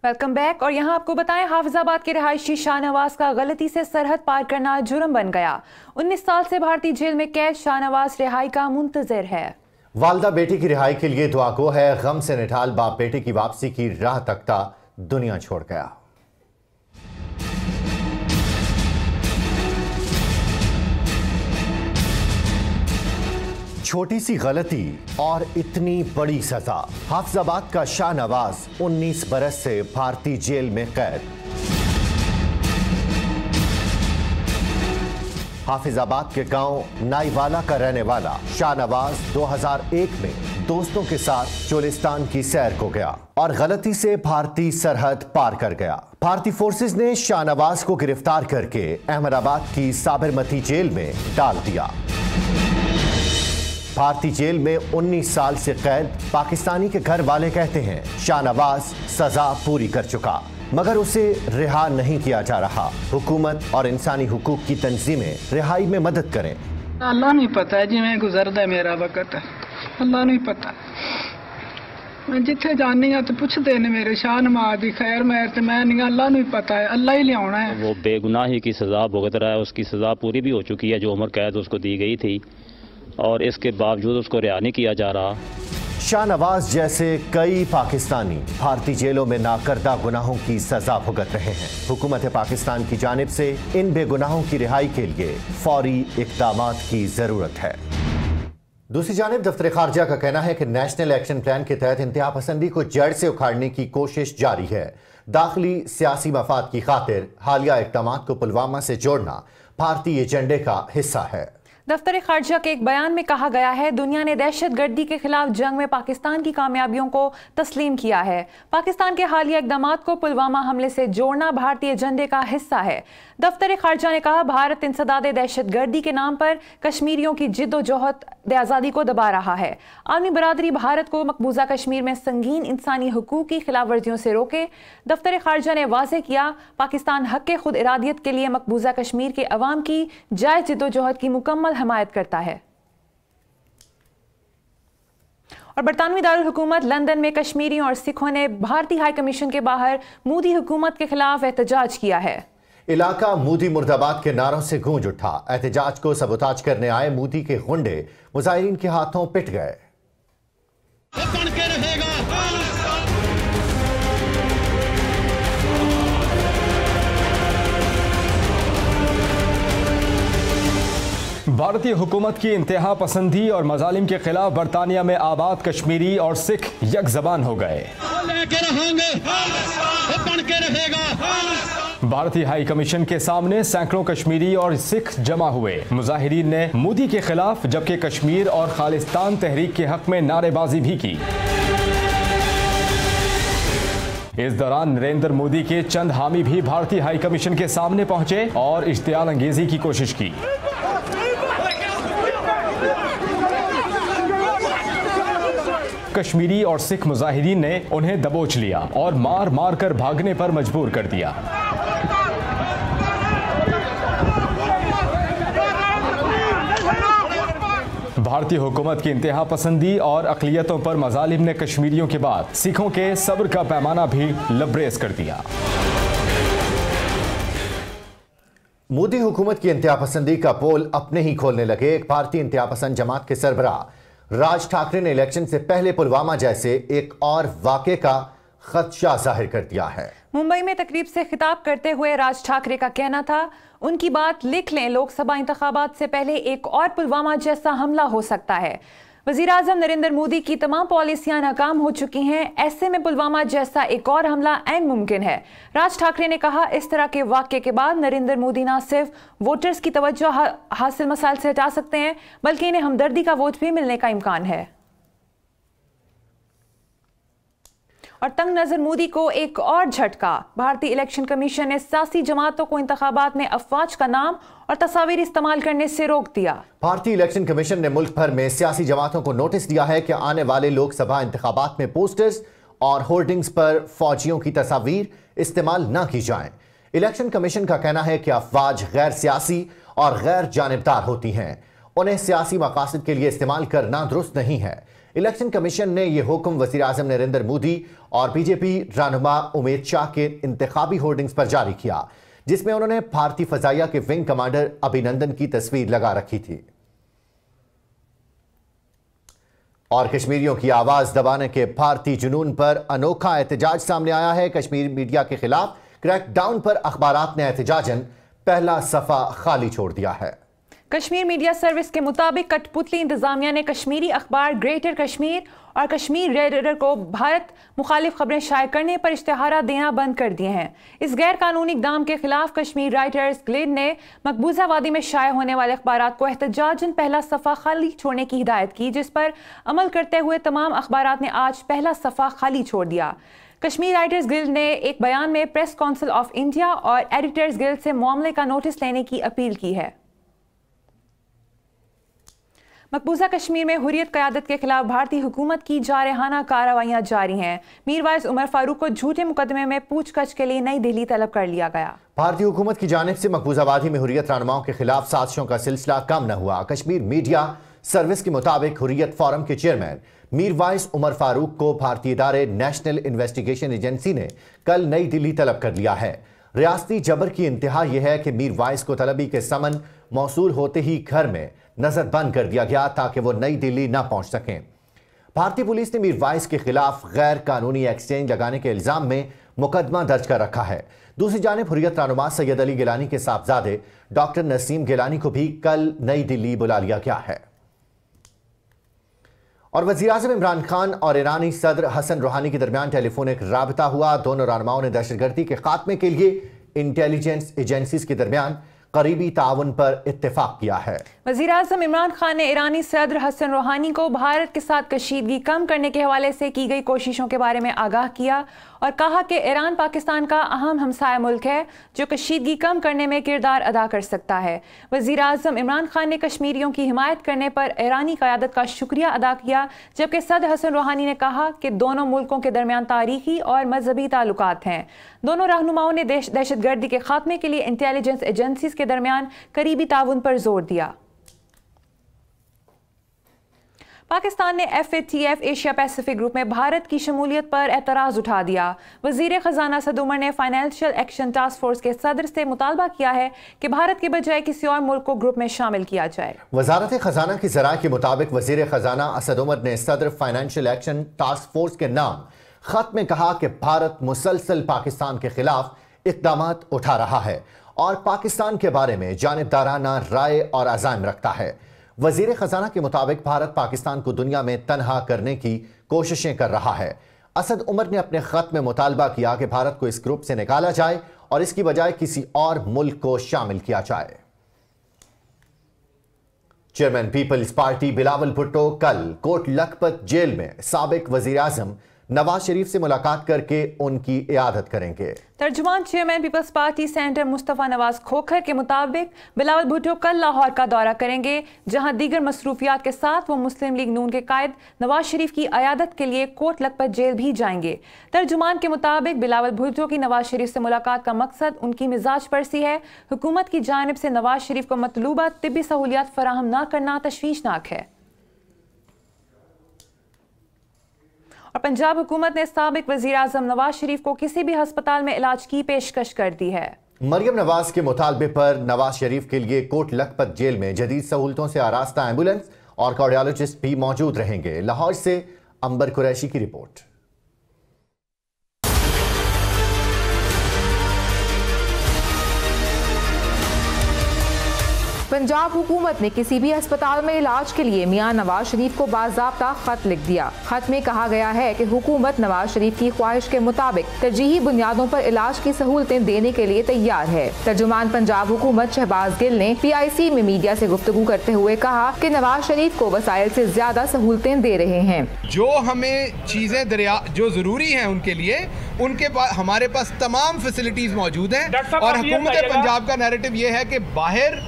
Welcome back. और यहाँ आपको बताएं, हाफिजाबाद के रिहायशी शाहनवाज का गलती से सरहद पार करना जुर्म बन गया। 19 साल से भारतीय जेल में कैद शाहनवाज रिहाई का मुंतजर है। वालदा बेटी की रिहाई के लिए दुआगो है। गम से निठाल बाप बेटे की वापसी की राह तकता दुनिया छोड़ गया। छोटी सी गलती और इतनी बड़ी सजा। हाफिजाबाद का शाहनवाज 19 बरस से भारतीय जेल में कैद। हाफिजाबाद के गांव नाईवाला का रहने वाला शाहनवाज 2001 में दोस्तों के साथ चोलिस्तान की सैर को गया और गलती से भारतीय सरहद पार कर गया। भारतीय फोर्सेस ने शाहनवाज को गिरफ्तार करके अहमदाबाद की साबरमती जेल में डाल दिया। भारतीय जेल में 19 साल से कैद। पाकिस्तानी के घर वाले कहते हैं शाहनवाज सजा पूरी कर चुका, मगर उसे रिहा नहीं किया जा रहा। हुकूमत और इंसानी हुकूक की तंजीमें रिहाई में मदद करें। अल्लाह नहीं पता है जिवें गुजरदा है मेरा वक्त, अल्लाह नहीं पता। मैं जिथे जानी हाँ तो पुछते ने मेरे शाहनवाज दी खैर मैर ते मैं नहीं, अल्लाह नहीं पता है, अल्लाह ही लियाना है। वो बेगुनाही की सजा भुगत रहा है, उसकी सजा पूरी भी हो चुकी है जो उम्र कैद उसको दी गई थी, और इसके बावजूद उसको रिहा नहीं किया जा रहा। शाहनवाज जैसे कई पाकिस्तानी भारतीय जेलों में नाकर्दा गुनाहों की सजा भुगत रहे हैं। हुकूमत पाकिस्तान की जानिब से इन बेगुनाहों की रिहाई के लिए फौरी इक़दामात की जरूरत है। दूसरी जानिब दफ्तर खारजा का कहना है कि नेशनल एक्शन प्लान के तहत इंतहा पसंदी को जड़ से उखाड़ने की कोशिश जारी है। दाखिली सियासी मफाद की खातिर हालिया इक़दामात को पुलवामा से जोड़ना भारतीय एजेंडे का हिस्सा है। दफ्तर खारजा के एक बयान में कहा गया है, दुनिया ने दहशतगर्दी के खिलाफ जंग में पाकिस्तान की कामयाबियों को तस्लीम किया है। पाकिस्तान के हालिया इक़दामात को पुलवामा हमले से जोड़ना भारतीय एजेंडे का हिस्सा है। दफ्तर खारजा ने कहा, भारत इंसदाद दहशतगर्दी के नाम पर कश्मीरियों की जिद्दोजहद आज़ादी को दबा रहा है। आलमी बरादरी भारत को मकबूजा कश्मीर में संगीन इंसानी हुकूक की खिलाफ वर्जियों से रोके। दफ्तर खारजा ने वाज़ेह किया, पाकिस्तान हक़ खुद इरादियत के लिए मकबूजा कश्मीर के अवाम की जायज़ जिद्दोजहद की मुकम्मल हमायत करता है। और बरतानवी दारुल हुकूमत लंदन में कश्मीरियों और सिखों ने भारतीय हाई कमीशन के बाहर मोदी हुकूमत के खिलाफ एहतजाज किया है। इलाका मोदी मुर्दाबाद के नारों से गूंज उठा। एहतजाज को सबूताज करने आए मोदी के गुंडे मुजाहिरीन के हाथों पिट गए। भारतीय हुकूमत की इंतहा पसंदी और मजालिम के खिलाफ बरतानिया में आबाद कश्मीरी और सिख एक जबान हो गए। भारतीय हाई कमीशन के सामने सैकड़ों कश्मीरी और सिख जमा हुए। मुजाहिरीन ने मोदी के खिलाफ जबकि कश्मीर और खालिस्तान तहरीक के हक में नारेबाजी भी की। इस दौरान नरेंद्र मोदी के चंद हामी भी भारतीय हाई कमीशन के सामने पहुंचे और इश्तियाल अंगेजी की कोशिश की। कश्मीरी और सिख मुजाहिरीन ने उन्हें दबोच लिया और मार मार कर भागने पर मजबूर कर दिया। भारतीय हुकूमत की इंतहा पसंदी और अक़लियतों पर मजालिम ने कश्मीरियों के बाद सिखों के सब्र का पैमाना भी लबरेज कर दिया। मोदी हुकूमत की इंतहा पसंदी का पोल अपने ही खोलने लगे। एक भारतीय इंतहा पसंद जमात के सरबराह राज ठाकरे ने इलेक्शन से पहले पुलवामा जैसे एक और वाक़े का खदशा जाहिर कर दिया है। मुंबई में तकरीब से खिताब करते हुए राज ठाकरे का कहना था, उनकी बात लिख लें, लोकसभा इंतखाबात से पहले एक और पुलवामा जैसा हमला हो सकता है। वज़ीर आज़म नरेंद्र मोदी की तमाम पॉलिसियां नाकाम हो चुकी हैं, ऐसे में पुलवामा जैसा एक और हमला ऐन मुमकिन है। राज ठाकरे ने कहा, इस तरह के वाक़े के बाद नरेंद्र मोदी न सिर्फ वोटर्स की तवज्जो हासिल मसाइल से हटा सकते हैं, बल्कि इन्हें हमदर्दी का वोट भी मिलने का इम्कान है। और तंग नजर मोदी को एक और झटका। भारतीय इलेक्शन कमीशन ने सियासी जमातों को इंतखाबात में अफवाज का नाम और तस्वीर इस्तेमाल करने से रोक दिया। भारतीय इलेक्शन कमीशन ने मुल्क भर में सियासी जमातों को नोटिस दिया है कि आने वाले लोकसभा इंतखाबात में पोस्टर्स और होर्डिंग्स पर फौजियों की तस्वीर इस्तेमाल न की जाएं। इलेक्शन कमीशन का कहना है कि अफवाज गैर सियासी और गैर जानिबदार होती हैं उन्हें सियासी मकासद के लिए इस्तेमाल करना दुरुस्त नहीं है। इलेक्शन कमीशन ने यह हुक्म वज़ीर आज़म नरेंद्र मोदी और बीजेपी रहनुमा उमेद शाह के इंतखाबी होर्डिंग्स पर जारी किया, जिसमें उन्होंने भारतीय फजाइया के विंग कमांडर अभिनंदन की तस्वीर लगा रखी थी। और कश्मीरियों की आवाज दबाने के भारतीय जुनून पर अनोखा एहतजाज सामने आया है। कश्मीर मीडिया के खिलाफ क्रैकडाउन पर अखबारात ने एहतजाजन पहला सफा खाली छोड़ दिया है। कश्मीर मीडिया सर्विस के मुताबिक कठपुतली इंतजामिया ने कश्मीरी अखबार ग्रेटर कश्मीर और कश्मीर रेडर को भारत मुखालिफ खबरें शाये करने पर इश्तिहार देना बंद कर दिए हैं। इस गैर कानूनी इक़दाम के खिलाफ कश्मीर राइटर्स गिल्ड ने मकबूजा वादी में शाये होने वाले अखबारात को एहतजाजन पहला सफ़ा खाली छोड़ने की हिदायत की, जिस पर अमल करते हुए तमाम अखबारात ने आज पहला सफ़ा खाली छोड़ दिया। कश्मीर राइटर्स गिल्ड ने एक बयान में प्रेस काउंसिल ऑफ इंडिया और एडिटर्स गिल्ड से मामले का नोटिस लेने की अपील की है। मकबूजा कश्मीर में हुर्रियत क़यादत के खिलाफ भारतीय हुकूमत की जारहाना कार्रवाइयां जारी हैं। मीरवाइज उमर फारूक को झूठे मुकदमे में पूछताछ के लिए नई दिल्ली तलब कर लिया गया। भारतीय हुकूमत की जानिब से मकबूजा वादी में हुर्रियत रहनुमाओं के खिलाफ साजिशों का सिलसिला कम न हुआ। कश्मीर मीडिया सर्विस के मुताबिक हुर्रियत फोरम के चेयरमैन मीरवाइज उमर फारूक को भारतीय इदारे नेशनल इन्वेस्टिगेशन एजेंसी ने कल नई दिल्ली तलब कर लिया है। रियासती जबर की इंतहा यह है कि मीरवाइज को तलबी के समन मौसूल होते ही घर में नजरबंद कर दिया गया ताकि वो नई दिल्ली न पहुंच सकें। भारतीय पुलिस ने मीरवाइज के खिलाफ गैर कानूनी एक्सचेंज लगाने के इल्जाम में मुकदमा दर्ज कर रखा है। दूसरी जानिब हुर्रियत रहनुमा सैयद अली गिलानी के साहबजादे डॉक्टर नसीम गिलानी को भी कल नई दिल्ली बुला लिया गया है। और वज़ीर आज़म इमरान खान और ईरानी सदर हसन रूहानी के दरमियान टेलीफोनिक राबता हुआ। दोनों रहनुमाओं ने दहशतगर्दी के खात्मे के लिए इंटेलिजेंस एजेंसीज के दरमियान करीबी ताउन पर इत्तेफाक किया है। वज़ीर आज़म इमरान खान ने ईरानी सदर हसन रूहानी को भारत के साथ कशीदगी कम करने के हवाले से की गई कोशिशों के बारे में आगाह किया और कहा कि ईरान पाकिस्तान का अहम हमसाया मुल्क है जो कशीदगी कम करने में किरदार अदा कर सकता है। वज़ीर आज़म इमरान खान ने कश्मीरियों की हिमायत करने पर ईरानी क़यादत का शुक्रिया अदा किया, जबकि सदर हसन रूहानी ने कहा कि दोनों मुल्कों के दरमियान तारीखी और मजहबी ताल्लुकात हैं। दोनों रहनुमाओं ने दहशतगर्दी के खात्मे के लिए इंटेलिजेंस एजेंसीज के दरमियान करीबी ताउन पर जोर दिया। पाकिस्तान ने FATF एशिया पैसिफिक ग्रुप में भारत की शमूलियत पर एतराज़ उठा दिया। वज़ीर ख़जाना असद उमर ने फाइनेंशियल एक्शन टास्क फोर्स के सदर से मुतालबा किया है कि भारत के बजाय किसी और मुल्क को ग्रुप में शामिल किया जाए। वज़ारत ख़जाना की ज़राए के मुताबिक वज़ीर ख़जाना असद उमर ने सदर फाइनेंशियल एक्शन टास्क फोर्स के नाम खत में कहा कि भारत मुसलसल पाकिस्तान के खिलाफ इक़दामात उठा रहा है और पाकिस्तान के बारे में जानिबदाराना राय और अज़ाइम रखता है। वज़ीर ख़जाना के मुताबिक भारत पाकिस्तान को दुनिया में तन्हा करने की कोशिशें कर रहा है। असद उमर ने अपने खत में मुतालबा किया कि भारत को इस ग्रुप से निकाला जाए और इसकी बजाय किसी और मुल्क को शामिल किया जाए। चेयरमैन पीपल्स पार्टी बिलावल भुट्टो कल कोट लखपत जेल में साबिक वज़ीर आज़म नवाज शरीफ से मुलाकात करके उनकी इयादत करेंगे। तर्जुमान चेयरमैन पीपल्स पार्टी सेंटर मुस्तफ़ा नवाज खोखर के मुताबिक बिलावल भुट्टो कल लाहौर का दौरा करेंगे, जहां दीगर मसरूफियात के साथ वो मुस्लिम लीग नून के कायद नवाज शरीफ की इयादत के लिए कोट लखपत जेल भी जाएंगे। तर्जुमान के मुताबिक बिलावल भुट्टो की नवाज शरीफ से मुलाकात का मकसद उनकी मिजाज परसी है। हुकूमत की जानिब से नवाज शरीफ को मतलूबा तिब्बी सहूलियात फराहम न करना तशवीशनाक है। और पंजाब हुकूमत ने साबिक वज़ीर आज़म नवाज शरीफ को किसी भी अस्पताल में इलाज की पेशकश कर दी है। मरियम नवाज के मुतालबे पर नवाज शरीफ के लिए कोट लखपत जेल में जदीद सहूलतों से आरास्ता एम्बुलेंस और कार्डियोलॉजिस्ट भी मौजूद रहेंगे। लाहौर से अंबर कुरैशी की रिपोर्ट। पंजाब हुकूमत ने किसी भी अस्पताल में इलाज के लिए मियां नवाज शरीफ को बाज़ाब्ता खत लिख दिया। खत में कहा गया है कि हुकूमत नवाज शरीफ की ख्वाहिश के मुताबिक तरजीही बुनियादों पर इलाज की सहूलतें देने के लिए तैयार है। तर्जुमान पंजाब हुकूमत शहबाज गिल ने PIC में मीडिया से गुफ्तगू करते हुए कहा कि नवाज शरीफ को वसाइल से ज्यादा सहूलतें दे रहे हैं। जो हमें चीजें जो जरूरी हैं उनके लिए उनके पास हमारे पास तमाम फैसिलिटीज मौजूद हैं और हुकूमत पंजाब का नैरेटिव ये है कि बाहर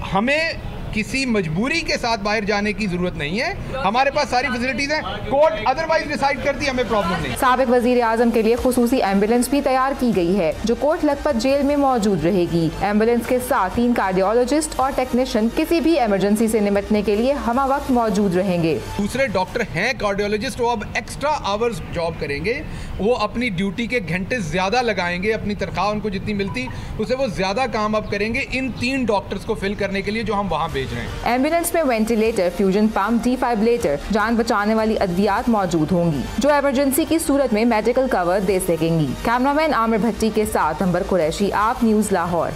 हमें किसी मजबूरी के साथ बाहर जाने की जरूरत नहीं है। हमारे पास सारी फैसिलिटीज हैं, कोर्ट अदरवाइज डिसाइड करती है, हमें प्रॉब्लम नहीं। साबिक वजीर आजम के लिए खुसूसी एम्बुलेंस भी तैयार की गई है जो कोट लखपत जेल में मौजूद रहेगी। एम्बुलेंस के साथ 3 कार्डियोलॉजिस्ट और टेक्नीशियन किसी भी इमरजेंसी से निपटने के लिए हमा वक्त मौजूद रहेंगे। दूसरे डॉक्टर हैं कार्डियोलॉजिस्ट, वो अब एक्स्ट्रा आवर्स जॉब करेंगे, वो अपनी ड्यूटी के घंटे ज्यादा लगाएंगे, अपनी तनख्वाह उनको जितनी मिलती उसे वो ज्यादा काम अब करेंगे इन 3 डॉक्टर्स को फिल करने के लिए जो हम वहाँ भेज रहे हैं। एम्बुलेंस में वेंटिलेटर, फ्यूजन पंप, डिफाइब्रिलेटर, जान बचाने वाली अद्वियात मौजूद होंगी जो इमरजेंसी की सूरत में मेडिकल कवर दे सकेंगी। कैमरामैन आमिर भट्टी के साथ अंबर कुरैशी, आप न्यूज लाहौर।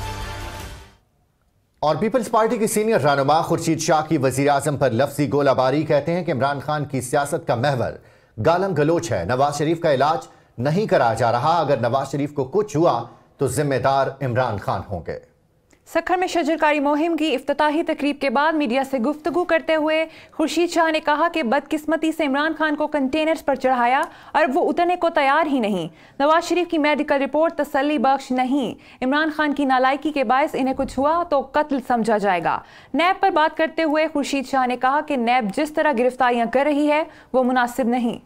और पीपल्स पार्टी की सीनियर रहनुमा खुर्शीद शाह की वजीर आजम पर लफ्जी गोलाबारी, कहते हैं कि इमरान खान की सियासत का महवर गालम गलोच है। नवाज शरीफ का इलाज नहीं कराया जा रहा, अगर नवाज शरीफ को कुछ हुआ तो जिम्मेदार इमरान खान होंगे। सखर में शजरकारी मुहिम की इफ्तिताही तकरीब के बाद मीडिया से गुफ्तगू करते हुए खुर्शीद शाह ने कहा कि बदकिस्मती से इमरान खान को कंटेनर्स पर चढ़ाया और वो उतरने को तैयार ही नहीं। नवाज शरीफ की मेडिकल रिपोर्ट तसल्ली बख्श नहीं। इमरान खान की नालायकी के बायस इन्हें कुछ हुआ तो कत्ल समझा जाएगा। नैब पर बात करते हुए खुर्शीद शाह ने कहा कि नैब जिस तरह गिरफ्तारियां कर रही है वो मुनासिब नहीं।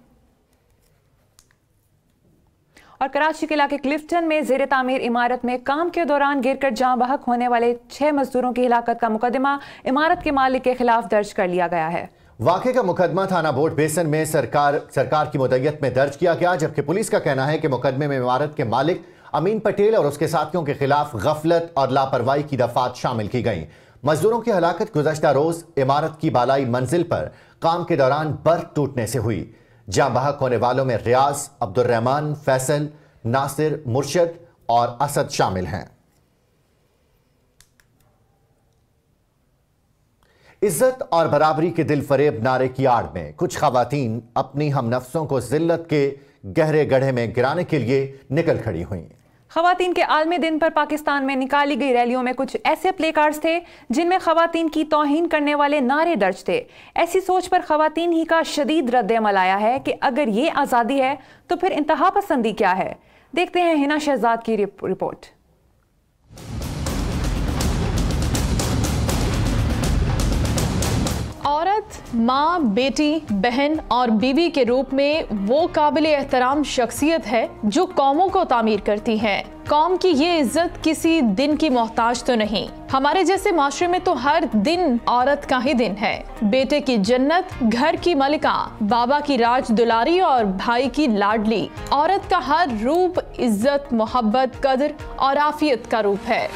और कराची के इलाके क्लिफ्टन में ज़ेर तामीर इमारत में काम के दौरान गिरकर जाँ बहक होने वाले 6 मजदूरों की हिलाकत का मुकदमा इमारत के मालिक के खिलाफ दर्ज कर लिया गया है। वाक़े का मुकदमा थाना बोर्ड बेसन में सरकार की मुद्दत में दर्ज किया गया, जबकि पुलिस का कहना है कि मुकदमे में इमारत के मालिक अमीन पटेल और उसके साथियों के खिलाफ गफलत और लापरवाही की दफात शामिल की गई। मजदूरों की हलाकत गुज़श्ता रोज इमारत की बालाई मंजिल पर काम के दौरान बर्फ टूटने से हुई। जाँ बहक होने वालों में रियाज, अब्दुर्रहमान, फैसल, नासिर, मुर्शद और असद शामिल हैं। इज्जत और बराबरी के दिल फरेब नारे की आड़ में कुछ खवातीन अपनी हम नफ्सों को जिल्लत के गहरे गड्ढे में गिराने के लिए निकल खड़ी हुई। खवातीन के आलमी दिन पर पाकिस्तान में निकाली गई रैलियों में कुछ ऐसे प्ले कार्ड्स थे जिनमें खवातीन की तौहीन करने वाले नारे दर्ज थे। ऐसी सोच पर खवातीन ही का शदीद रद्द-ए-अमल आया है कि अगर ये आज़ादी है तो फिर इंतहा पसंदी क्या है। देखते हैं हिना शहजाद की रिपोर्ट। औरत, माँ, बेटी, बहन और बीवी के रूप में वो काबिल एहतराम शख्सियत है जो कौमों को तामीर करती है। कौम की ये इज्जत किसी दिन की मोहताज तो नहीं। हमारे जैसे माशरे में तो हर दिन औरत का ही दिन है। बेटे की जन्नत, घर की मलिका, बाबा की राज दुलारी और भाई की लाडली। औरत का हर रूप इज्जत, मोहब्बत, कदर और आफियत का रूप है।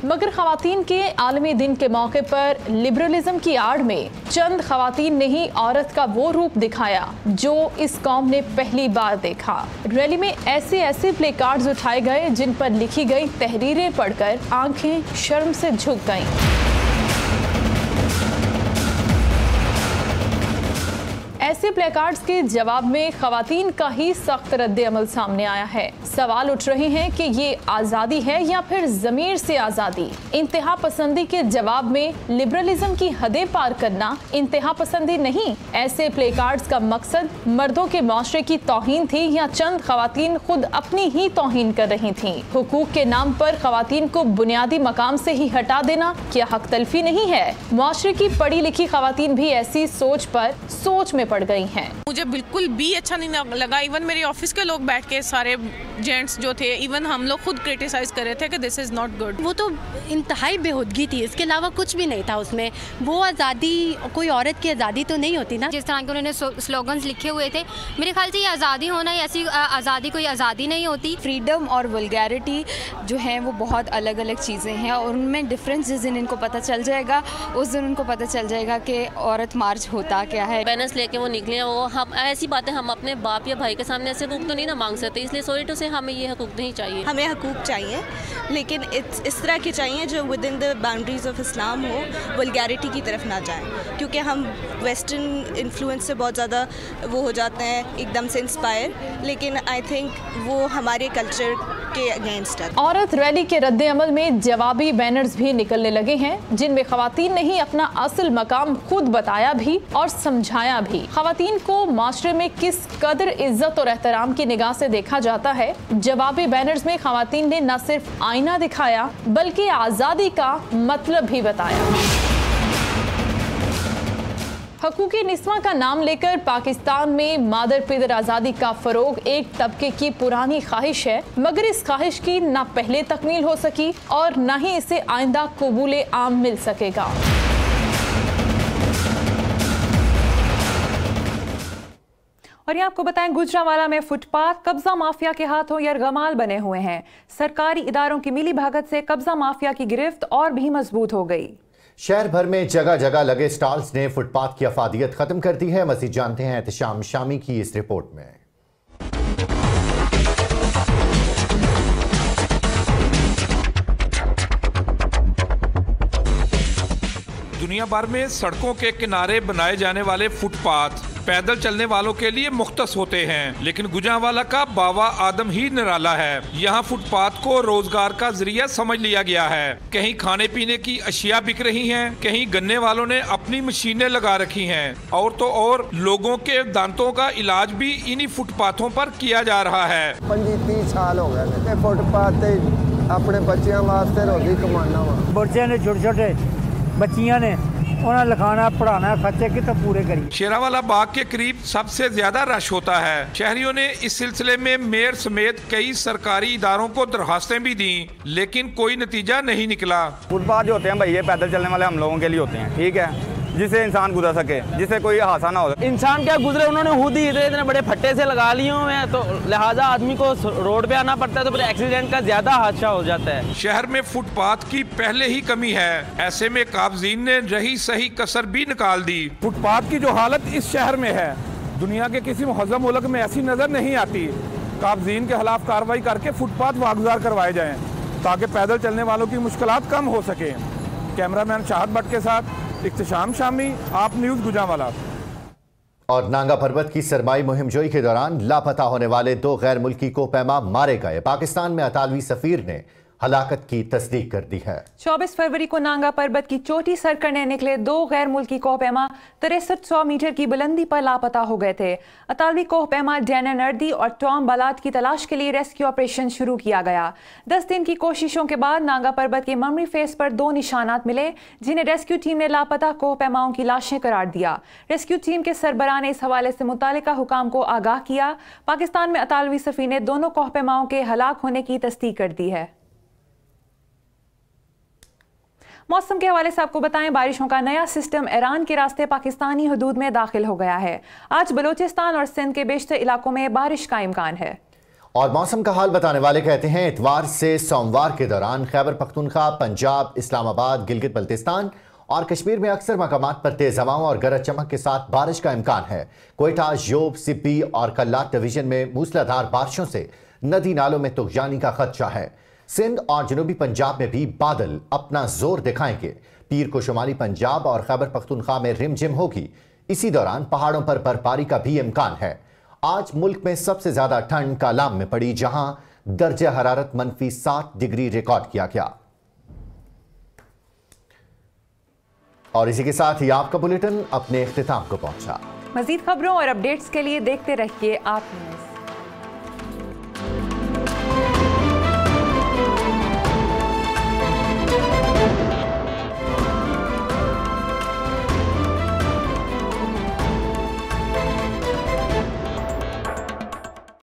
मगर खवातीन के आलमी दिन के मौके पर लिबरलिज्म की आड़ में चंद खवातीन ने ही औरत का वो रूप दिखाया जो इस कौम ने पहली बार देखा। रैली में ऐसे प्ले कार्ड्स उठाए गए जिन पर लिखी गई तहरीरें पढ़कर आंखें शर्म से झुक गईं। ऐसे प्लेकार्ड्स के जवाब में खवातीन का ही सख्त रद्द-ए-अमल सामने आया है। सवाल उठ रहे हैं कि ये आज़ादी है या फिर ज़मीर से आज़ादी। इंतहा पसंदी के जवाब में लिबरलिज्म की हदें पार करना इंतहा पसंदी नहीं। ऐसे प्लेकार्ड्स का मकसद मर्दों के माशरे की तौहीन थी या चंद खवातीन खुद अपनी ही तौहीन कर रही थी। हुकूक के नाम पर खवातीन को बुनियादी मकाम से ही हटा देना क्या हक तलफी नहीं है? माशरे की पढ़ी लिखी खवातीन भी ऐसी सोच में पड़ गई हैं। मुझे बिल्कुल भी अच्छा नहीं लगा। इवन मेरे ऑफिस के लोग बैठ के सारे जेंट्स जो थे, इवन हम लोग खुद क्रिटिसाइज कर रहे थे कि दिस इज नॉट गुड। वो तो इंतहाई बेहूदगी थी, इसके अलावा कुछ भी नहीं था उसमें। वो आज़ादी, कोई औरत की आज़ादी तो नहीं होती ना। जिस तरह के उन्होंने स्लोगन्स लिखे हुए थे, मेरे ख्याल से ये आज़ादी होना, ऐसी आज़ादी कोई आज़ादी नहीं होती। फ्रीडम और वल्गैरिटी जो है वो बहुत अलग अलग चीज़ें हैं और उनमें डिफरेंस जिस दिन इनको पता चल जाएगा उस दिन उनको पता चल जाएगा कि औरत मार्च होता क्या है। बैनर्स लेके वो निकले, वो हम ऐसी बातें हम अपने बाप या भाई के सामने ऐसे हकूक तो नहीं ना मांग सकते, इसलिए सॉरी टू से हमें ये हकूक नहीं चाहिए। हमें हकूक चाहिए लेकिन इस तरह के चाहिए जो with in the boundaries of Islam हो, वल्गैरिटी की तरफ ना जाएं, क्योंकि हम वेस्टर्न इन्फ्लुएंस से बहुत ज़्यादा वो हो जाते हैं एकदम से इंस्पायर, लेकिन आई थिंक वो हमारे कल्चर के अगेंस्ट है। औरत रैली के रद्द अमल में जवाबी बैनर्स भी निकलने लगे हैं, जिनमें खवातीन ने ही अपना असल मकाम खुद बताया भी और समझाया भी। खवातीन को माशरे में किस कदर इज्जत और एहतराम की निगाह से देखा जाता है। जवाबी बैनर्स में खवातीन ने न सिर्फ आईना दिखाया बल्कि आज़ादी का मतलब भी बताया। हकूक़ी निस्वां का नाम लेकर पाकिस्तान में मादर पिदर आज़ादी का फ़रोग एक तबके की पुरानी ख्वाहिश है, मगर इस ख्वाहिश की न पहले तकमील हो सकी और न ही इसे आइंदा कबूले आम मिल सकेगा। और ये आपको बताएं, गुजरांवाला में फुटपाथ कब्जा माफिया के हाथों यरगमाल बने हुए हैं। सरकारी इदारों की मिली भगत से कब्जा माफिया की गिरफ्त और भी मजबूत हो गई। शहर भर में जगह जगह लगे स्टॉल्स ने फुटपाथ की अफादियत खत्म कर दी है। मजीद जानते हैं एहतिशाम शामी की इस रिपोर्ट में। दुनिया भर में सड़कों के किनारे बनाए जाने वाले फुटपाथ पैदल चलने वालों के लिए मुख्तस होते हैं, लेकिन गुजरांवाला का बावा आदम ही निराला है। यहाँ फुटपाथ को रोजगार का जरिया समझ लिया गया है। कहीं खाने पीने की अशिया बिक रही हैं, कहीं गन्ने वालों ने अपनी मशीनें लगा रखी हैं, और तो और लोगों के दांतों का इलाज भी इन्हीं फुटपाथों पर किया जा रहा है। 25-30 साल हो गए फुटपाथ अपने बच्चों वास्ते रोजी कमाना बच्चे ने छोटे छोटे बच्चियां ने उन्हें लिखाना पढ़ाना खर्चे कितने पूरे करिए। शेरावाला बाग के करीब सबसे ज्यादा रश होता है। शहरियों ने इस सिलसिले में मेयर समेत कई सरकारी इदारों को दरखास्तें भी दी, लेकिन कोई नतीजा नहीं निकला। फुटपाथ जो होते हैं भाई, ये पैदल चलने वाले हम लोगों के लिए होते हैं, ठीक है, जिससे इंसान गुजर सके, जिससे कोई हादसा ना हो। इंसान क्या गुजरे, उन्होंने खुद ही इतने बड़े फट्टे से लगा लिए हुए हैं, तो लिहाजा आदमी को रोड पे आना पड़ता है, तो फिर एक्सीडेंट का ज्यादा हादसा हो जाता है। शहर में फुटपाथ की पहले ही कमी है, ऐसे में काबजीन ने रही सही कसर भी निकाल दी। फुटपाथ की जो हालत इस शहर में है, दुनिया के किसी मुहज़्ज़म मुल्क में ऐसी नजर नहीं आती। काबजीन के खिलाफ कार्रवाई करके फुटपाथ वागुजार करवाए जाएं, ताकि पैदल चलने वालों की मुश्किलात कम हो सके। कैमरामैन शाहद भट्ट के साथ इख्तिशाम शामी, आप न्यूज़ गुजरांवाला। और नांगा पर्वत की सरमाई मुहिमजोई के दौरान लापता होने वाले 2 गैर मुल्की कोहपैमा मारे गए। पाकिस्तान में अतालवी सफीर ने हलाकत की तस्दीक कर दी है। 24 फरवरी को नांगा पर्वत की चोटी सर करने निकले 2 गैर मुल्की कोहपैमा 6300 मीटर की बुलंदी पर लापता हो गए थे। अतालवी कोहपैमा डैना नर्दी और टॉम बालाट की तलाश के लिए रेस्क्यू ऑपरेशन शुरू किया गया। 10 दिन की कोशिशों के बाद नांगा पर्वत के ममरी फेस पर 2 निशानात मिले, जिन्हें रेस्क्यू टीम ने लापता कोहपैमाओं की लाशें करार दिया। रेस्क्यू टीम के सरबराह ने इस हवाले से मुतालिका हुकाम को आगाह किया। पाकिस्तान में अतालवी सफीर ने दोनों कोहपैमाओं के हलाक होने की तस्दीक कर दी है। मौसम के हवाले से आपको बताएं, बारिशों का नया सिस्टम ईरान के रास्ते पाकिस्तानी हुदूद में दाखिल हो गया है। आज बलूचिस्तान और सिंध के बेशतर इलाकों में बारिश का इम्कान है। और मौसम का हाल बताने वाले कहते हैं, इतवार से सोमवार के दौरान खैबर पख्तूनख्वा, पंजाब, इस्लामाबाद, गिलगित बल्तिस्तान और कश्मीर में अक्सर मकामात पर तेज हवाओं और गरज चमक के साथ बारिश का इम्कान है। कोयटा, योब, सिब्बी और कल्लात डिवीजन में मूसलाधार बारिशों से नदी नालों में तुगयानी का खदशा है। सिंध और जनूबी पंजाब में भी बादल अपना जोर दिखाएंगे। पीर को शुमाली पंजाब और खैबर पख्तूनख्वा में रिमझिम होगी। इसी दौरान पहाड़ों पर बर्फबारी का भी इम्कान है। आज मुल्क में सबसे ज्यादा ठंड कालाम में पड़ी, जहां दर्जे हरारत -7 डिग्री रिकॉर्ड किया गया। और इसी के साथ ही आपका बुलेटिन अपने इख्तिताम को पहुंचा। मजीद खबरों और अपडेट्स के लिए देखते रहिए आप न्यूज़।